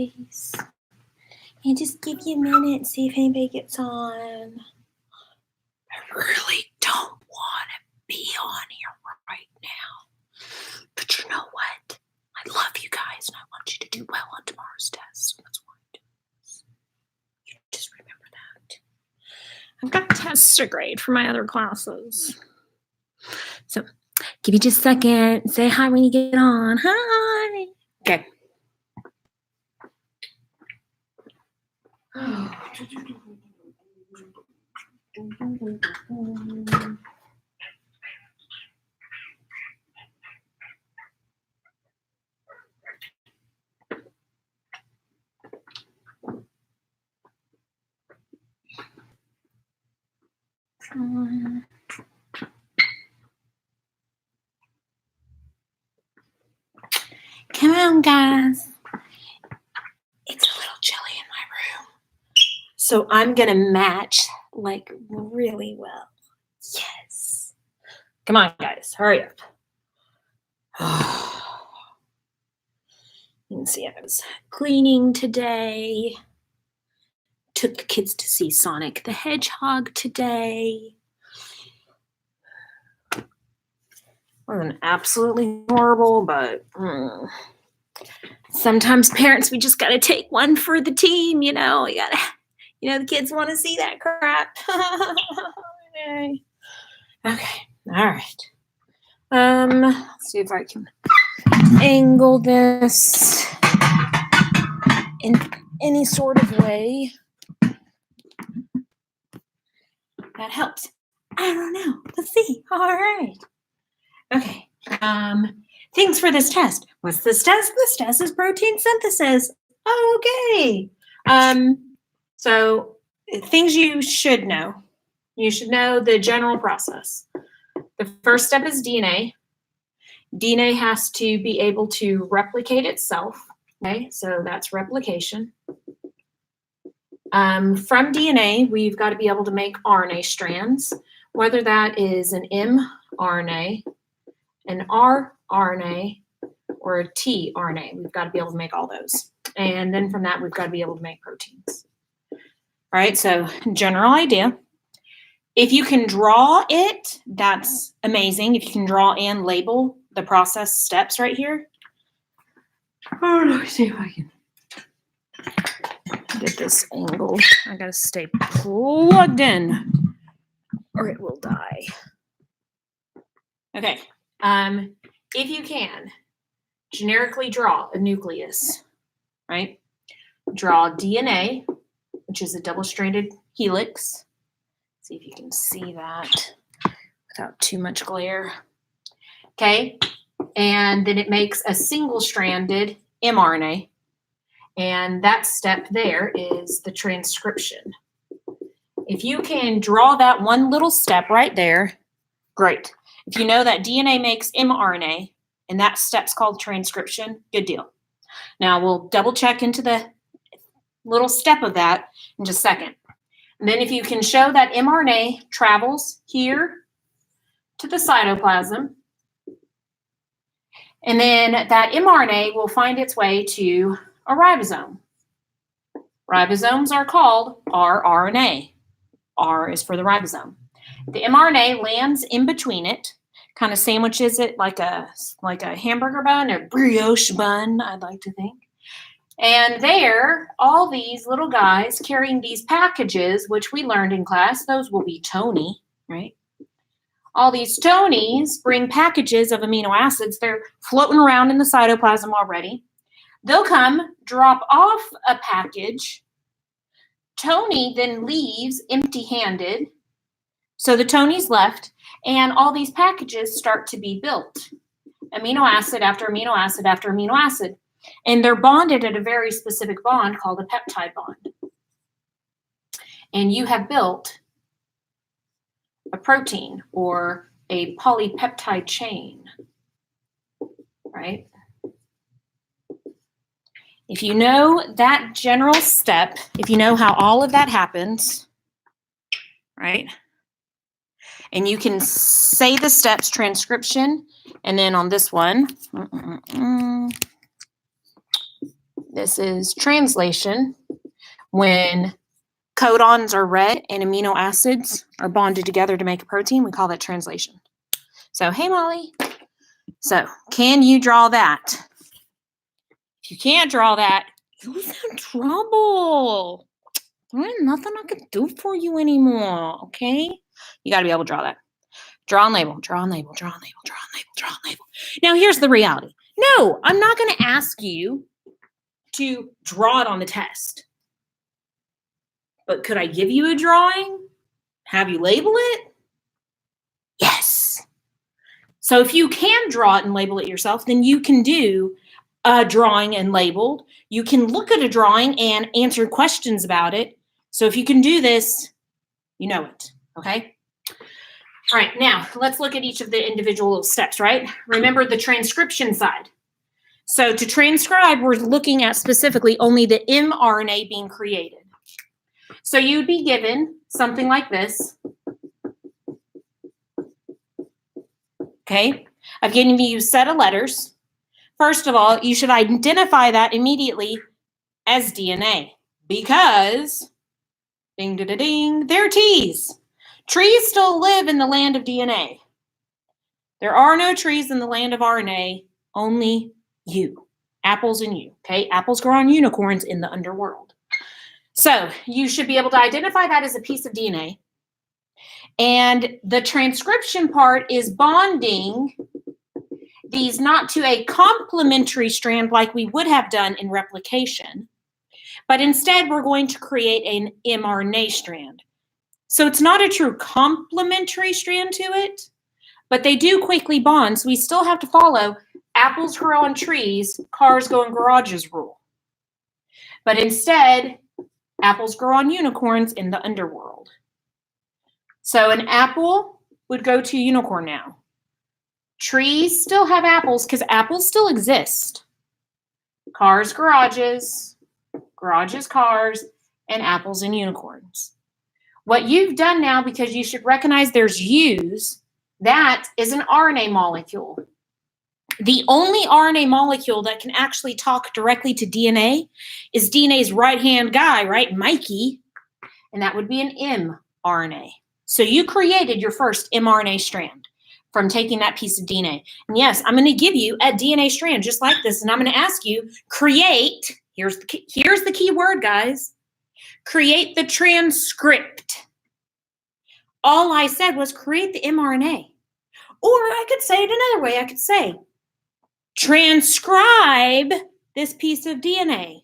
guys. And just give you a minute, see if anybody gets on. I really don't want to be on here right now. But you know what? I love you guys and I want you to do well on tomorrow's test. So that's why I do this. You just remember that. I've got tests to grade for my other classes. So give you just a second. Say hi when you get on. Hi. Okay. Come on, guys. It's a little chilly in my room. So I'm going to match like really well. Yes. Come on, guys. Hurry up. You can see I was cleaning today. Took the kids to see Sonic the Hedgehog today. Wasn't absolutely horrible, but sometimes parents, we just got to take one for the team, you know. The kids want to see that crap. Okay. All right. Let's see if I can angle this in any sort of way that helps. I don't know. Let's see. All right. Okay. Things for this test. What's this test? This test is protein synthesis. Okay. So things you should know. You should know the general process. The first step is DNA. DNA has to be able to replicate itself. Okay, so that's replication. From DNA, we've got to be able to make RNA strands, whether that is an mRNA, an rRNA, or a tRNA. We've got to be able to make all those. And then from that, we've got to be able to make proteins. All right, so general idea. If you can draw it, that's amazing. If you can draw and label the process steps right here. Oh, let me see if I can get this angle. I gotta stay plugged in or it will die. Okay, if you can, generically draw a nucleus, right? Draw DNA, which is a double-stranded helix. See if you can see that without too much glare. Okay, and then it makes a single-stranded mRNA, and that step there is the transcription. If you can draw that one little step right there, great. If you know that DNA makes mRNA, and that step's called transcription, good deal. Now we'll double check into the little step of that in just a second. And then if you can show that mRNA travels here to the cytoplasm, and then that mRNA will find its way to a ribosome. Ribosomes are called rRNA. R is for the ribosome. The mRNA lands in between it, kind of sandwiches it like a hamburger bun or brioche bun, I'd like to think. And there, all these little guys carrying these packages, which we learned in class, those will be Tony, right? All these Tonys bring packages of amino acids. They're floating around in the cytoplasm already. They'll come, drop off a package. Tony then leaves empty-handed. So the Tony's left, and all these packages start to be built. Amino acid after amino acid after amino acid. And they're bonded at a very specific bond called a peptide bond. And you have built a protein or a polypeptide chain, right? If you know that general step, if you know how all of that happens, right? And you can say the steps, transcription, and then on this one, This is translation. When codons are read and amino acids are bonded together to make a protein, we call that translation. So, hey, Molly. So, can you draw that? If you can't draw that, you're in trouble. There's nothing I can do for you anymore, okay? You got to be able to draw that. Draw and label, draw and label, draw and label, draw and label, draw and label. Now, here's the reality. No, I'm not going to ask you to draw it on the test. But could I give you a drawing? Have you label it? Yes. So if you can draw it and label it yourself, then you can do a drawing and labeled. You can look at a drawing and answer questions about it. So if you can do this, you know it, okay? All right, now let's look at each of the individual steps, right? Remember the transcription side. So to transcribe, we're looking at specifically only the mRNA being created. So you'd be given something like this. Okay, I've given you a set of letters. First of all, you should identify that immediately as DNA because, ding, ding, ding, they're T's. Trees still live in the land of DNA. There are no trees in the land of RNA, only you, apples and you, okay? Apples grow on unicorns in the underworld. So you should be able to identify that as a piece of DNA. And the transcription part is bonding these not to a complementary strand like we would have done in replication, but instead we're going to create an mRNA strand. So it's not a true complementary strand to it, but they do quickly bond. So we still have to follow apples grow on trees, cars go in garages rule. But instead, apples grow on unicorns in the underworld. So an apple would go to unicorn now. Trees still have apples because apples still exist. Cars, garages, garages, cars, and apples and unicorns. What you've done now, because you should recognize there's U's, that is an RNA molecule. The only RNA molecule that can actually talk directly to DNA is DNA's right-hand guy, right, Mikey, and that would be an mRNA. So you created your first mRNA strand from taking that piece of DNA. And yes, I'm going to give you a DNA strand just like this, and I'm going to ask you, create, here's the key word, guys, create the transcript. All I said was create the mRNA. Or I could say it another way. I could say, transcribe this piece of DNA.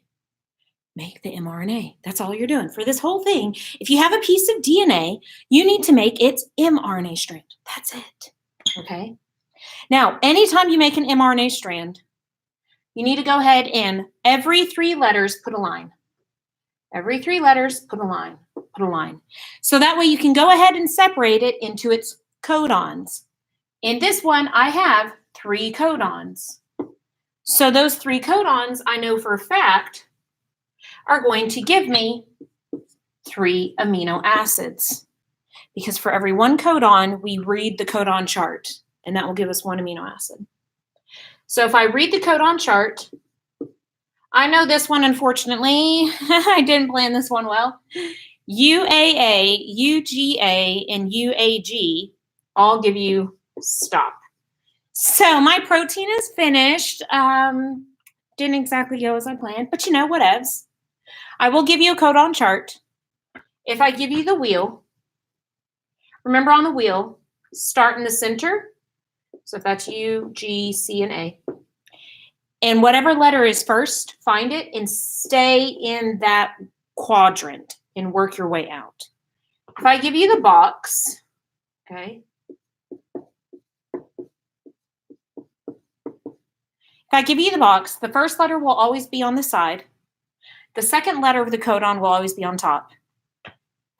Make the mRNA. That's all you're doing for this whole thing. If you have a piece of DNA, you need to make its mRNA strand. That's it. Okay? Now, anytime you make an mRNA strand, you need to go ahead and every 3 letters, put a line. Every 3 letters, put a line. Put a line. So that way you can go ahead and separate it into its codons. In this one, I have 3 codons. So those 3 codons, I know for a fact, are going to give me 3 amino acids. Because for every 1 codon, we read the codon chart, and that will give us 1 amino acid. So if I read the codon chart, I know this one, unfortunately. I didn't plan this one well. UAA, UGA, and UAG all give you stop. So my protein is finished. Didn't exactly go as I planned, but you know, whatevs. I will give you a codon chart. If I give you the wheel, remember on the wheel, start in the center. So if that's U, G, C, and A. And whatever letter is first, find it and stay in that quadrant and work your way out. If I give you the box, okay. If I give you the box, the first letter will always be on the side. The second letter of the codon will always be on top.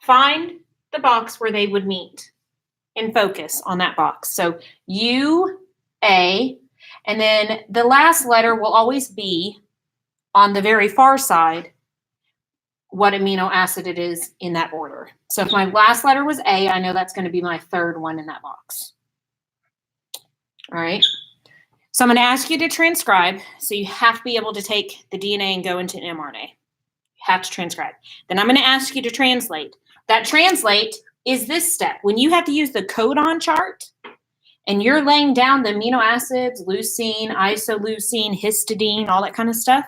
Find the box where they would meet and focus on that box. So U, A, and then the last letter will always be on the very far side what amino acid it is in that order. So if my last letter was A, I know that's going to be my third one in that box. All right. So I'm going to ask you to transcribe. So you have to be able to take the DNA and go into an mRNA. You have to transcribe. Then I'm going to ask you to translate. That translate is this step. When you have to use the codon chart and you're laying down the amino acids, leucine, isoleucine, histidine, all that kind of stuff,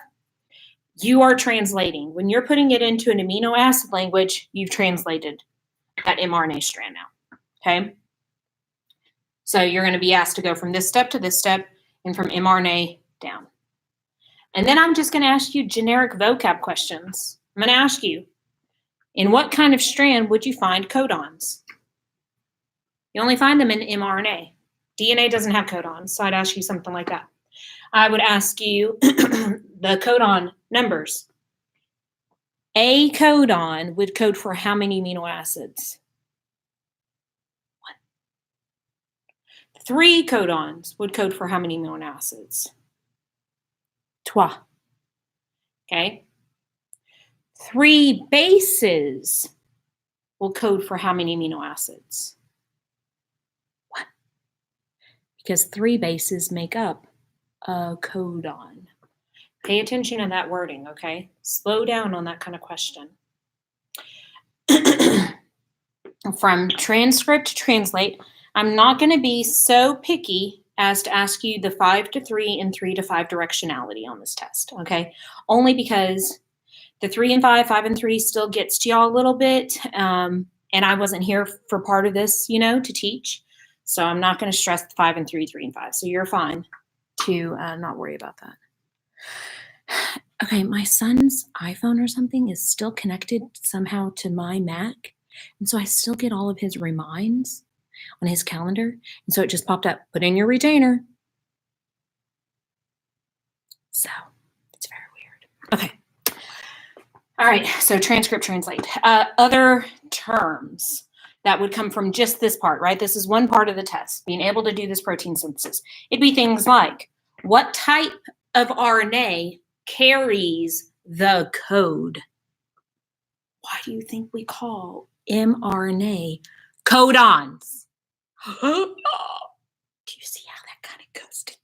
you are translating. When you're putting it into an amino acid language, you've translated that mRNA strand now. Okay? So you're going to be asked to go from this step to this step and from mRNA down. And then I'm just going to ask you generic vocab questions. I'm going to ask you, in what kind of strand would you find codons? You only find them in mRNA. DNA doesn't have codons, so I'd ask you something like that. I would ask you the codon numbers. A codon would code for how many amino acids? 1. 3 codons would code for how many amino acids? 3. Okay. 3 bases will code for how many amino acids? 1. Because 3 bases make up a codon. Pay attention to that wording, okay? Slow down on that kind of question. From transcript to translate, I'm not going to be so picky as to ask you the 5 to 3 and 3 to 5 directionality on this test, okay? Only because the 3 and 5, 5 and 3 still gets to y'all a little bit, and I wasn't here for part of this, to teach. So I'm not going to stress the 5 and 3, 3 and 5. So you're fine to not worry about that. Okay, my son's iPhone or something is still connected somehow to my Mac. And so I still get all of his reminds on his calendar. And so it just popped up, put in your retainer. So it's very weird. Okay. All right, so transcript, translate. Other terms that would come from just this part, right? This is one part of the test, being able to do this protein synthesis. It'd be things like, what type of RNA carries the code? Why do you think we call mRNA codons? Do you see how that kind of goes together?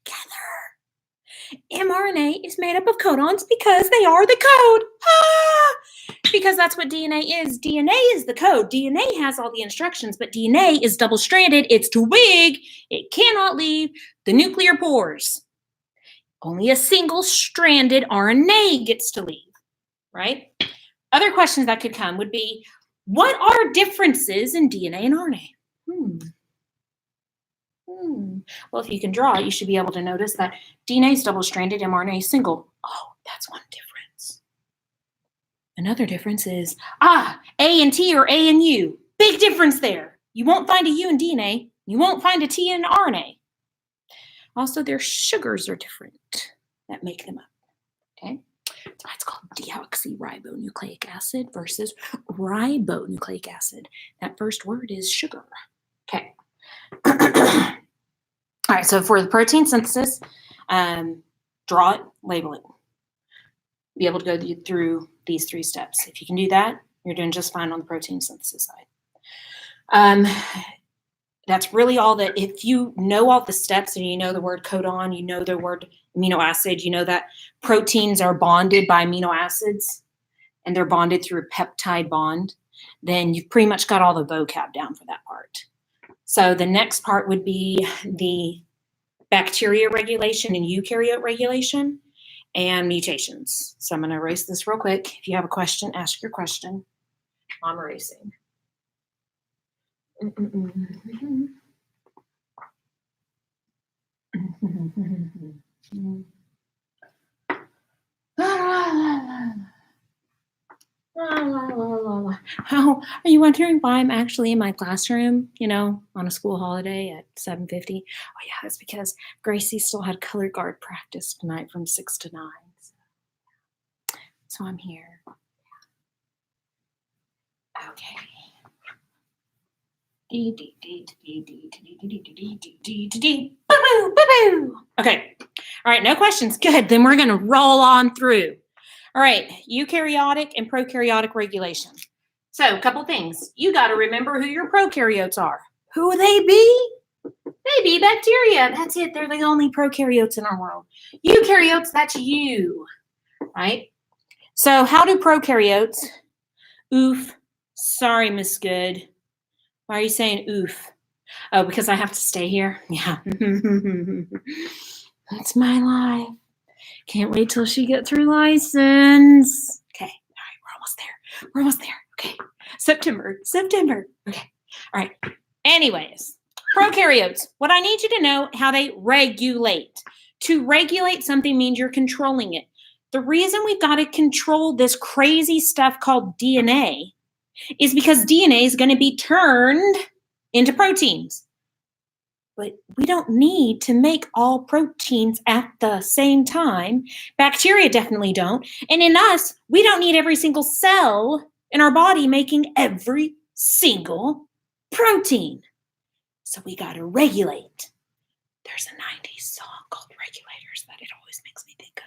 mRNA is made up of codons because they are the code. Because that's what DNA is. DNA is the code. DNA has all the instructions, but DNA is double-stranded. It's too big. It cannot leave the nuclear pores. Only a single-stranded RNA gets to leave, right? Other questions that could come would be, what are differences in DNA and RNA? Well, if you can draw, you should be able to notice that DNA is double-stranded, mRNA is single. Oh, that's one difference. Another difference is, A and T or A and U. Big difference there. You won't find a U in DNA. You won't find a T in RNA. Also, their sugars are different that make them up, okay? That's why it's called deoxyribonucleic acid versus ribonucleic acid. That first word is sugar, okay? All right, so for the protein synthesis, draw it, label it. Be able to go through these 3 steps. If you can do that, you're doing just fine on the protein synthesis side. That's really all that, if you know all the steps and you know the word codon, you know the word amino acid, you know that proteins are bonded by amino acids and they're bonded through a peptide bond, then you've pretty much got all the vocab down for that part. So the next part would be the bacteria regulation and eukaryote regulation and mutations. So I'm going to erase this real quick. If you have a question, ask your question. I'm erasing. How are you wondering why I'm actually in my classroom, on a school holiday at 7:50? Oh yeah, it's because Gracie still had color guard practice tonight from 6 to 9. So I'm here. Okay. Okay. All right, no questions. Good. Then we're going to roll on through. All right, eukaryotic and prokaryotic regulation. So a couple things. You got to remember who your prokaryotes are. Who would they be? They be bacteria. That's it. They're the only prokaryotes in our world. Eukaryotes, that's you, right? So how do prokaryotes? Oof. Sorry, Miss Good. Why are you saying oof? Oh, because I have to stay here? Yeah. That's my life. Can't wait till she gets her license. Okay. All right. We're almost there. We're almost there. Okay. September. Okay. All right. Anyways, prokaryotes. What I need you to know, how they regulate. To regulate something means you're controlling it. The reason we've got to control this crazy stuff called DNA is because DNA is going to be turned into proteins. But we don't need to make all proteins at the same time. Bacteria definitely don't. And in us, we don't need every single cell in our body making every single protein. So we got to regulate. There's a 90s song called Regulators that it always makes me think of.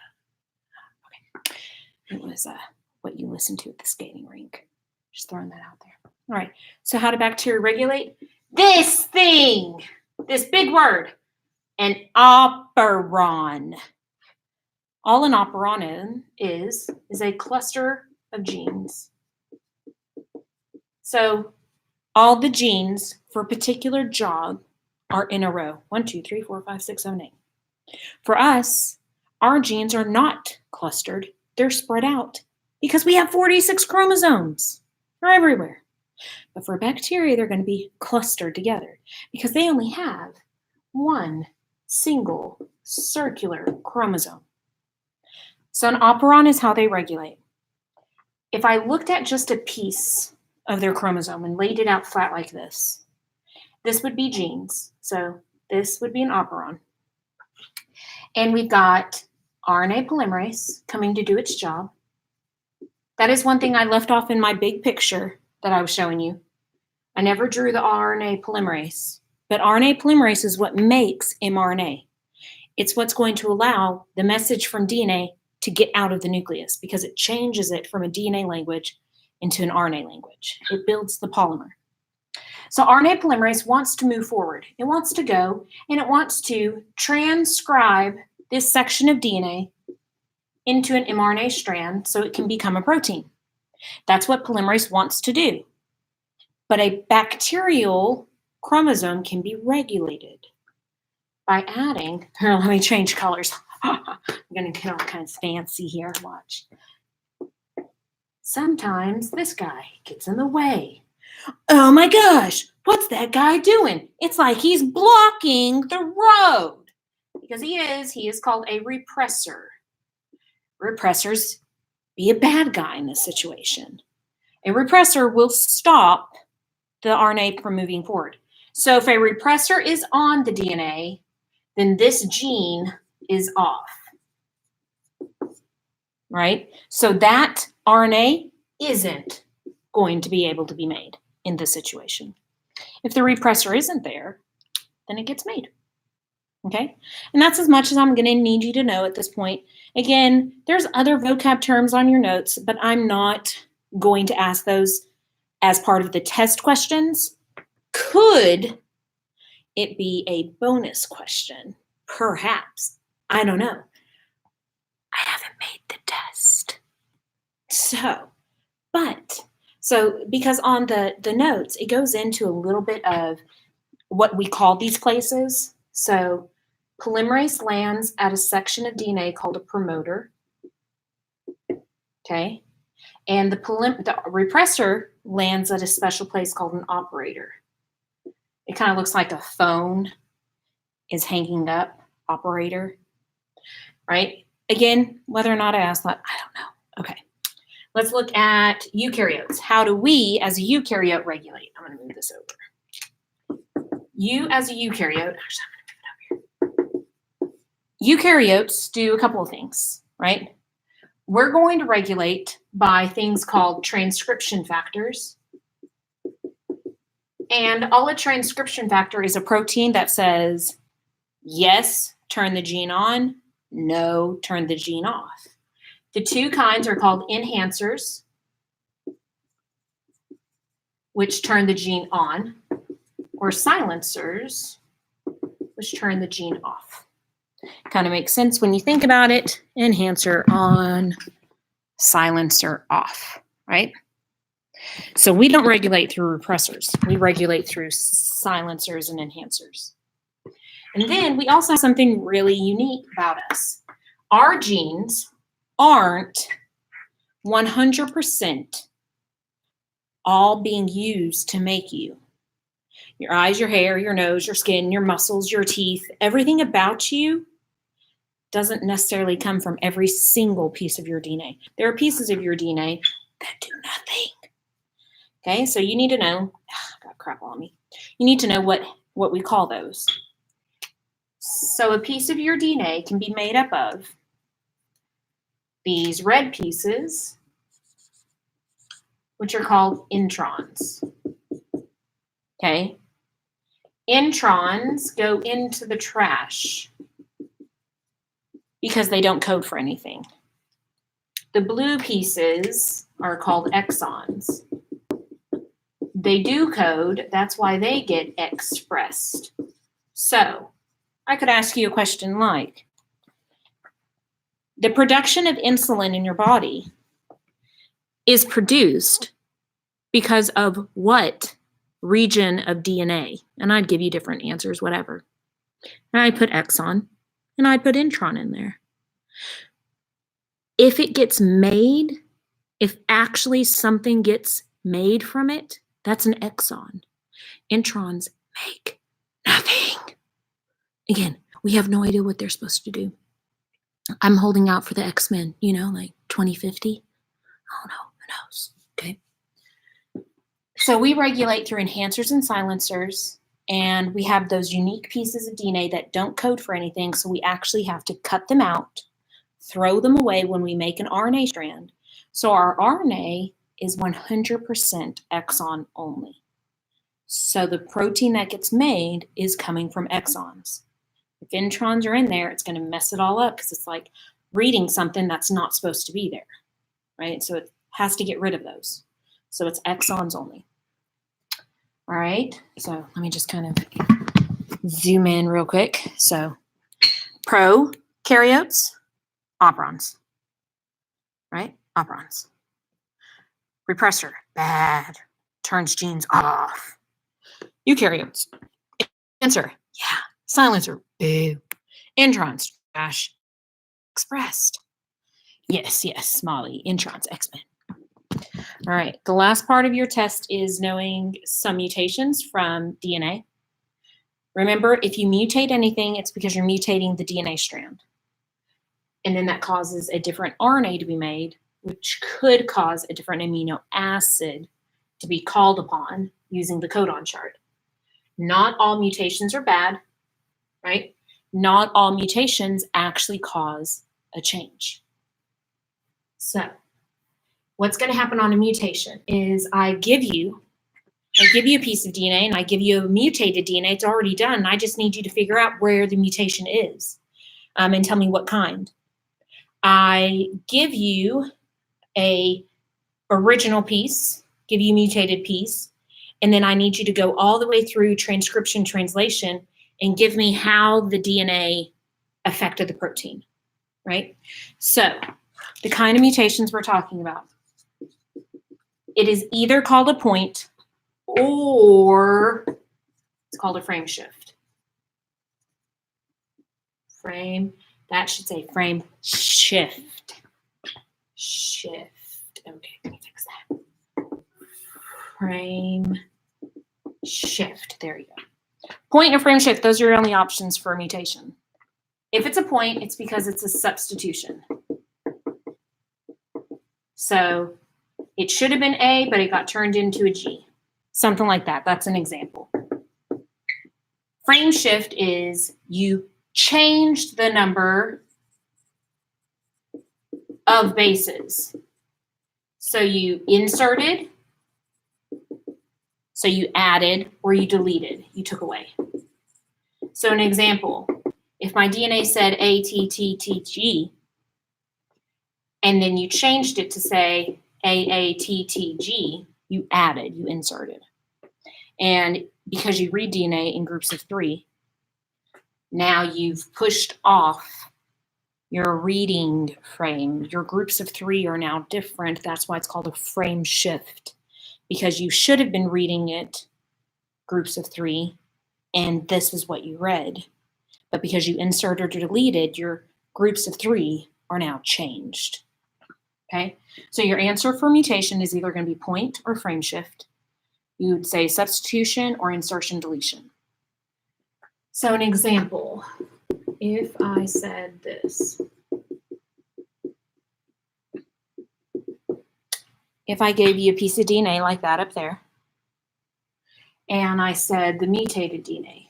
Okay. It was what you listen to at the skating rink. Just throwing that out there. All right. So how do bacteria regulate? This thing. This big word, an operon. All an operon is a cluster of genes. So all the genes for a particular job are in a row. 1, 2, 3, 4, 5, 6, 7, 8. For us, our genes are not clustered. They're spread out because we have 46 chromosomes. They're everywhere. But for bacteria, they're going to be clustered together because they only have one single circular chromosome. So an operon is how they regulate. If I looked at just a piece of their chromosome and laid it out flat like this would be genes. So this would be an operon. And we've got RNA polymerase coming to do its job. That is one thing I left off in my big picture that I was showing you. I never drew the RNA polymerase, but RNA polymerase is what makes mRNA. It's what's going to allow the message from DNA to get out of the nucleus because it changes it from a DNA language into an RNA language. It builds the polymer. So RNA polymerase wants to move forward. It wants to go and it wants to transcribe this section of DNA into an mRNA strand so it can become a protein. That's what polymerase wants to do. But a bacterial chromosome can be regulated by adding, here, let me change colors. I'm going to get all kinds of fancy here. Watch. Sometimes this guy gets in the way. Oh my gosh, what's that guy doing? It's like he's blocking the road. Because he is called a repressor. Repressors be a bad guy in this situation. A repressor will stop the RNA from moving forward. So if a repressor is on the DNA, then this gene is off, right? So that RNA isn't going to be able to be made in this situation. If the repressor isn't there, then it gets made, okay? And that's as much as I'm gonna need you to know at this point. Again, there's other vocab terms on your notes, but I'm not going to ask those as part of the test questions. Could it be a bonus question? Perhaps. I don't know. I haven't made the test. So because on the notes, it goes into a little bit of what we call these places. So polymerase lands at a section of DNA called a promoter. Okay. And the repressor lands at a special place called an operator. It kind of looks like a phone is hanging up, operator, right? Again, whether or not I asked that, I don't know. Okay, let's look at eukaryotes. How do we, as a eukaryote, regulate? I'm going to move this over. You, as a eukaryote, actually, I'm going to move it up here. Eukaryotes do a couple of things, right? We're going to regulate by things called transcription factors. And all a transcription factor is a protein that says, yes, turn the gene on, no, turn the gene off. The two kinds are called enhancers, which turn the gene on, or silencers, was turn the gene off. Kind of makes sense when you think about it. Enhancer on, silencer off, right? So we don't regulate through repressors. We regulate through silencers and enhancers. And then we also have something really unique about us. Our genes aren't 100% all being used to make you. Your eyes, your hair, your nose, your skin, your muscles, your teeth, everything about you doesn't necessarily come from every single piece of your DNA. There are pieces of your DNA that do nothing. Okay, so you need to know, got crap on me. You need to know what we call those. So a piece of your DNA can be made up of these red pieces, which are called introns. Okay, introns go into the trash because they don't code for anything. The blue pieces are called exons. They do code, that's why they get expressed. So, I could ask you a question like, the production of insulin in your body is produced because of what region of DNA? And I'd give you different answers, whatever. And I'd put exon, and I'd put intron in there. If it gets made, if actually something gets made from it, that's an exon. Introns make nothing. Again, we have no idea what they're supposed to do. I'm holding out for the X-Men, like 2050. Oh no, who knows? Okay. So we regulate through enhancers and silencers, and we have those unique pieces of DNA that don't code for anything, so we actually have to cut them out, throw them away when we make an RNA strand. So our RNA is 100% exon only. So the protein that gets made is coming from exons. If introns are in there, it's going to mess it all up because it's like reading something that's not supposed to be there, right? So it has to get rid of those. So it's exons only. All right, so let me just kind of zoom in real quick. So prokaryotes, operons, right? Operons. Repressor, bad, turns genes off. Eukaryotes, enhancer, yeah. Silencer, boo. Introns, trash. Expressed. Yes, Molly. Introns, X-Men. All right, the last part of your test is knowing some mutations from DNA. Remember, if you mutate anything, it's because you're mutating the DNA strand. And then that causes a different RNA to be made, which could cause a different amino acid to be called upon using the codon chart. Not all mutations are bad, right? Not all mutations actually cause a change. So what's going to happen on a mutation is I give you a piece of DNA and I give you a mutated DNA. It's already done. I just need you to figure out where the mutation is and tell me what kind. I give you a original piece, give you a mutated piece, and then I need you to go all the way through transcription translation and give me how the DNA affected the protein, right? So the kind of mutations we're talking about, it is either called a point or it's called a frame shift. That should say frame shift. Shift. Okay, let me fix that. Frame shift. There you go. Point and frame shift, those are your only options for a mutation. If it's a point, it's because it's a substitution. So it should have been A, but it got turned into a G. Something like that. That's an example. Frame shift is you changed the number of bases. So you inserted, so you added, or you deleted, you took away. So an example, if my DNA said ATTTG, and then you changed it to say AATTG, you added, you inserted. And because you read DNA in groups of 3, Now you've pushed off your reading frame. Your groups of 3 are now different. That's why it's called a frame shift, because you should have been reading it groups of 3, and this is what you read. But because you inserted or deleted, your groups of 3 are now changed. Okay, so your answer for mutation is either going to be point or frame shift. You would say substitution or insertion deletion. So an example, if I said this, if I gave you a piece of DNA like that up there, and I said the mutated DNA,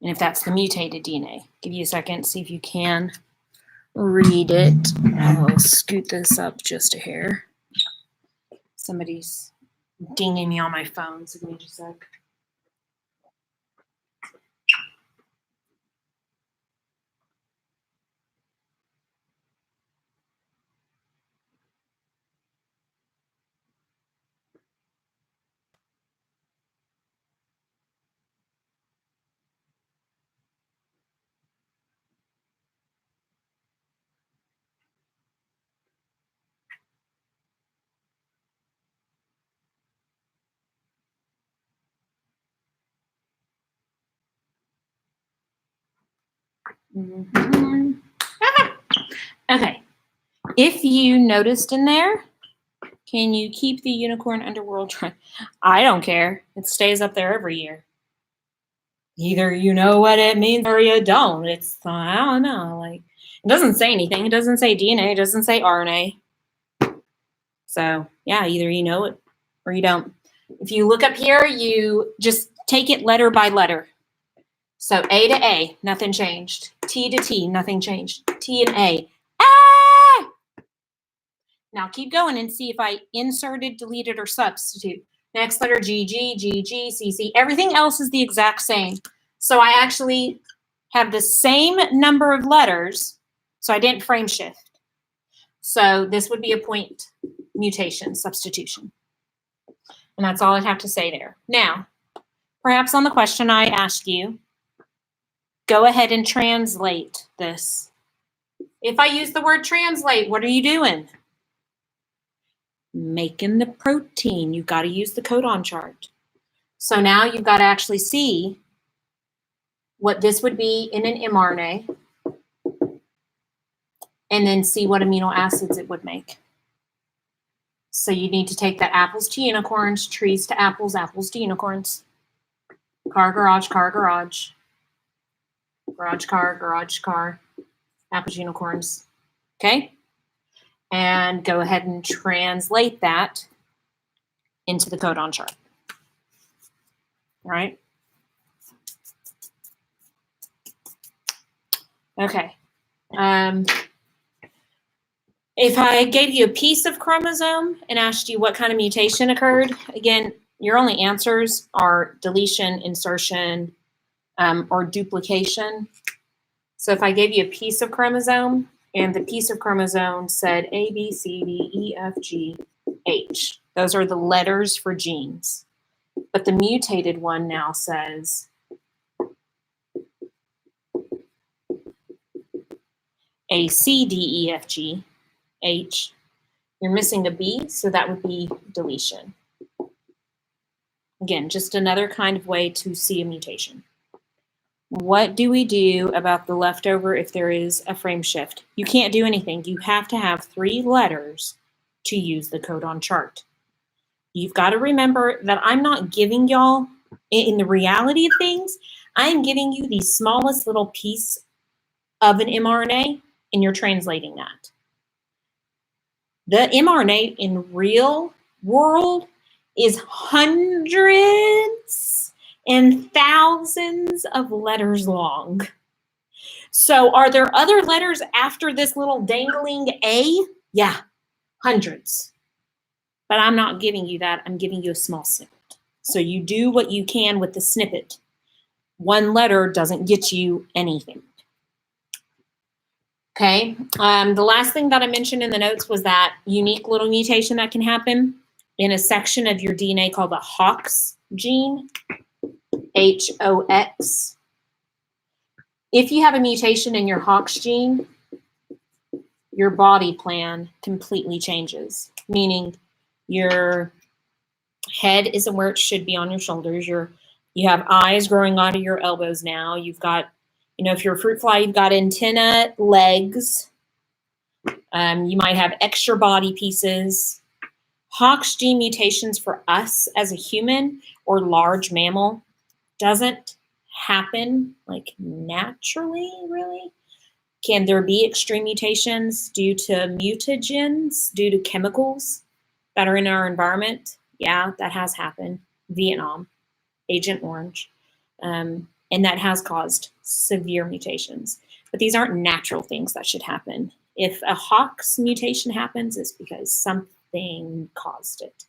and if that's the mutated DNA, give you a second, see if you can read it. I'll scoot this up just a hair. Somebody's dinging me on my phone, so give me just a sec. Okay, if you noticed in there, can you keep the unicorn underworld try? I don't care. It stays up there every year. Either you know what it means or you don't. It's, I don't know. Like, it doesn't say anything. It doesn't say DNA. It doesn't say RNA. So, yeah, either you know it or you don't. If you look up here, you just take it letter by letter. So A to A, nothing changed. T to T, nothing changed. T and A. Ah! Now keep going and see if I inserted, deleted, or substitute. Next letter G, G, G, G, C, C. Everything else is the exact same. So I actually have the same number of letters, so I didn't frame shift. So this would be a point mutation, substitution. And that's all I'd have to say there. Now, perhaps on the question I asked you, go ahead and translate this. If I use the word translate, what are you doing? Making the protein. You've got to use the codon chart. So now you've got to actually see what this would be in an mRNA and then see what amino acids it would make. So you need to take that apples to unicorns, trees to apples, apples to unicorns. Car, garage, garage, car, apples, unicorns. Okay? And go ahead and translate that into the codon chart. All right? Okay. If I gave you a piece of chromosome and asked you what kind of mutation occurred, again, your only answers are deletion, insertion, or duplication. So if I gave you a piece of chromosome and the piece of chromosome said A, B, C, D, E, F, G, H, those are the letters for genes. But the mutated one now says A, C, D, E, F, G, H. You're missing a B, so that would be deletion. Again, just another kind of way to see a mutation. What do we do about the leftover if there is a frame shift? You can't do anything. You have to have 3 letters to use the codon chart. You've got to remember that I'm not giving y'all, in the reality of things, I'm giving you the smallest little piece of an mRNA, and you're translating that. The mRNA in real world is hundreds and thousands of letters long. So are there other letters after this little dangling A? Yeah, hundreds. But I'm not giving you that. I'm giving you a small snippet. So you do what you can with the snippet. One letter doesn't get you anything. Okay, the last thing that I mentioned in the notes was that unique little mutation that can happen. in a section of your DNA called the HOX gene, HOX. If you have a mutation in your HOX gene, your body plan completely changes, meaning your head isn't where it should be on your shoulders. You have eyes growing onto your elbows now. You've got, if you're a fruit fly, you've got antenna legs. You might have extra body pieces. HOX gene mutations for us as a human or large mammal doesn't happen like naturally, really. Can there be extreme mutations due to mutagens, due to chemicals that are in our environment? Yeah, that has happened. Vietnam, Agent Orange. And that has caused severe mutations. But these aren't natural things that should happen. If a HOX mutation happens, it's because something caused it.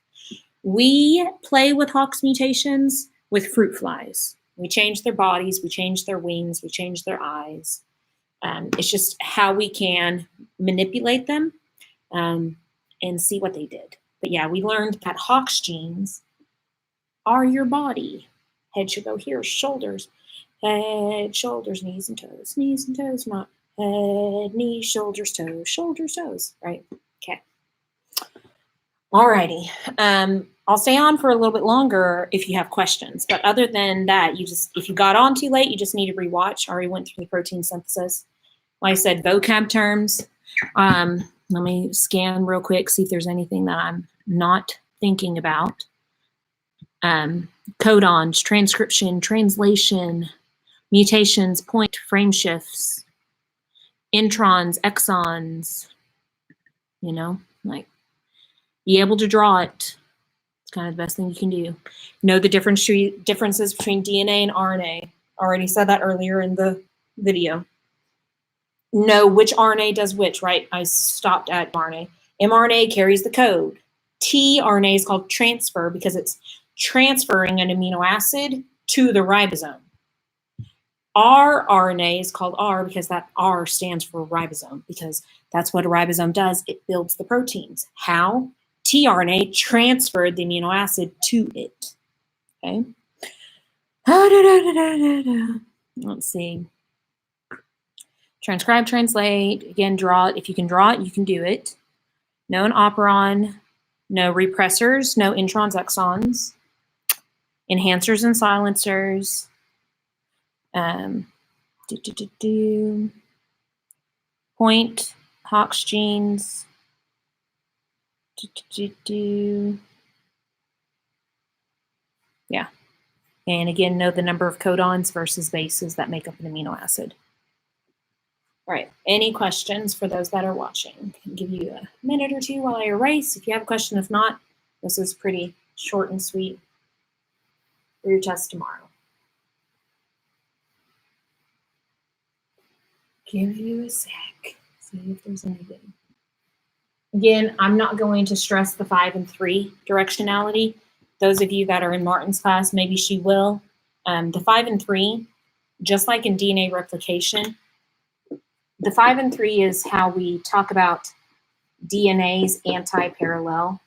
We play with HOX mutations with fruit flies. We change their bodies, we change their wings, we change their eyes. It's just how we can manipulate them and see what they did. But yeah, we learned that HOX genes are your body. Head should go here, shoulders, head, shoulders, knees and toes, not head, knees, shoulders, toes, right? Okay. Alrighty. I'll stay on for a little bit longer if you have questions. But other than that, if you got on too late, you just need to rewatch. I already went through the protein synthesis. Like I said, vocab terms. Let me scan real quick, see if there's anything that I'm not thinking about. Codons, transcription, translation, mutations, point, frame shifts, introns, exons, like be able to draw it. It's kind of the best thing you can do. Know the differences between DNA and RNA. Already said that earlier in the video. Know which RNA does which, right? I stopped at RNA. mRNA carries the code. tRNA is called transfer because it's transferring an amino acid to the ribosome. rRNA is called R because that R stands for ribosome, because that's what a ribosome does. It builds the proteins. How? tRNA transferred the amino acid to it. Okay. Let's see. Transcribe, translate. Again, draw it. If you can draw it, you can do it. No an operon. No repressors. No introns, exons. Enhancers and silencers. Point, HOX genes. Yeah. And again, know the number of codons versus bases that make up an amino acid. All right. Any questions for those that are watching? I can give you a minute or two while I erase. If you have a question, if not, this is pretty short and sweet for your test tomorrow. Give you a sec. See if there's anything. Again, I'm not going to stress the 5 and 3 directionality. Those of you that are in Martin's class, maybe she will. The 5 and 3, just like in DNA replication, the 5 and 3 is how we talk about DNA's anti-parallel.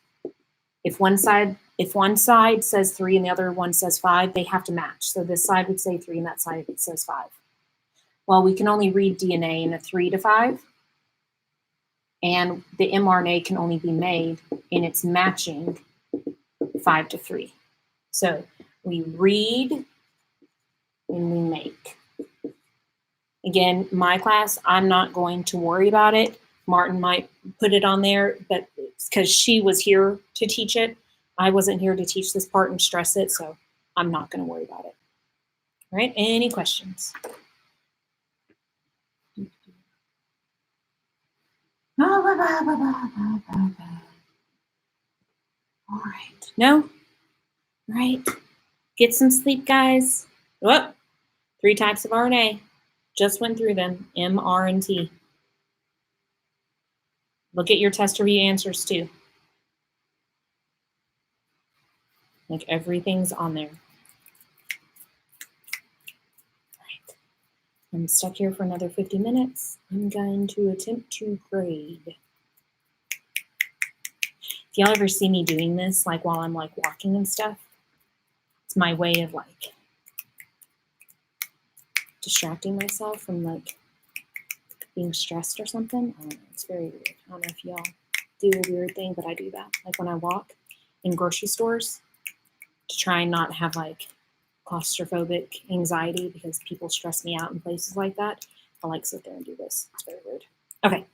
If one side says 3 and the other one says 5, they have to match. So this side would say 3 and that side says 5. Well, we can only read DNA in a 3 to 5. And the mRNA can only be made in its matching 5 to 3. So we read and we make. Again, my class, I'm not going to worry about it. Martin might put it on there, but because she was here to teach it, I wasn't here to teach this part and stress it, so I'm not going to worry about it. All right, any questions? All right. No? All right. Get some sleep, guys. Whoop. 3 types of RNA. Just went through them. M, R, and T. Look at your test review answers, too. Like, everything's on there. All right. I'm stuck here for another 50 minutes. I'm going to attempt to grade. If y'all ever see me doing this, like while I'm like walking and stuff, it's my way of like distracting myself from like being stressed or something. I don't know. It's very weird. I don't know if y'all do a weird thing, but I do that. Like when I walk in grocery stores to try and not have like claustrophobic anxiety because people stress me out in places like that. I like sit there and do this. It's very weird. Okay.